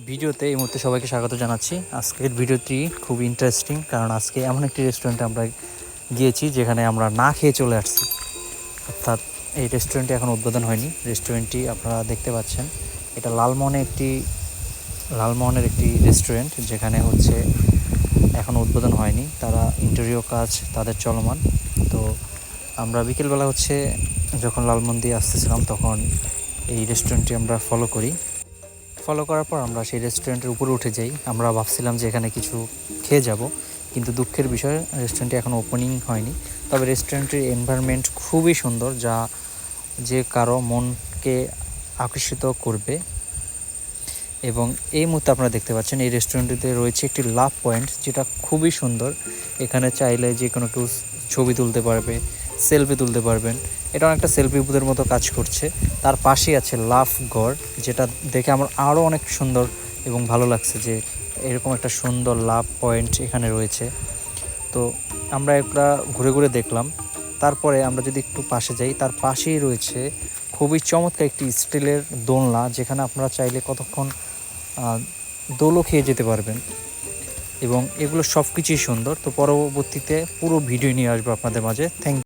ভিডিওতে এই মুহূর্তে সবাইকে স্বাগত জানাচ্ছি। আজকের ভিডিওটি খুব ইন্টারেস্টিং, কারণ আজকে এমন একটি রেস্টুরেন্টে আমরা গিয়েছি যেখানে আমরা না খেয়ে চলে আসছি। অর্থাৎ এই রেস্টুরেন্টটি এখন উদ্বোধন হয়নি। রেস্টুরেন্টটি আপনারা দেখতে পাচ্ছেন, এটা লালমোহনের একটি রেস্টুরেন্ট, যেখানে হচ্ছে এখন উদ্বোধন হয়নি। তারা ইন্টেরিয়র কাজ তাদের চলমান। তো আমরা বিকেলবেলা যখন লালমোহন দিয়ে আসতেছিলাম, তখন এই রেস্টুরেন্টটি আমরা ফলো করার পর আমরা সেই রেস্টুরেন্টের উপরে উঠে যাই। আমরা ভাবছিলাম যে এখানে কিছু খেয়ে যাব, কিন্তু দুঃখের বিষয় রেস্টুরেন্টটি এখনও ওপেনিং হয়নি। তবে রেস্টুরেন্টের এনভায়রনমেন্ট খুবই সুন্দর, যা যে কারো মনকে আকর্ষিত করবে। এবং এই মুহূর্তে আপনারা দেখতে পাচ্ছেন এই রেস্টুরেন্টটিতে রয়েছে একটি লাভ পয়েন্ট, যেটা খুবই সুন্দর। এখানে চাইলে যে কোনো কেউ ছবি তুলতে পারবে, সেলফি তুলতে পারবেন। এটা অনেকটা সেলফি বুথের মতো কাজ করছে। তার পাশেই আছে লাভ ঘর, যেটা দেখে আমার আরও অনেক সুন্দর এবং ভালো লাগছে যে এরকম একটা সুন্দর লাভ পয়েন্ট এখানে রয়েছে। তো আমরা একটা ঘুরে ঘুরে দেখলাম। তারপরে আমরা যদি একটু পাশে যাই, তার পাশেই রয়েছে খুবই চমৎকার একটি স্টিলের দোলনা, যেখানে আপনারা চাইলে কতক্ষণ দোলও খেয়ে যেতে পারবেন। এবং এগুলো সব কিছুই সুন্দর। তো পরবর্তীতে পুরো ভিডিও নিয়ে আসবো আপনাদের মাঝে। থ্যাংক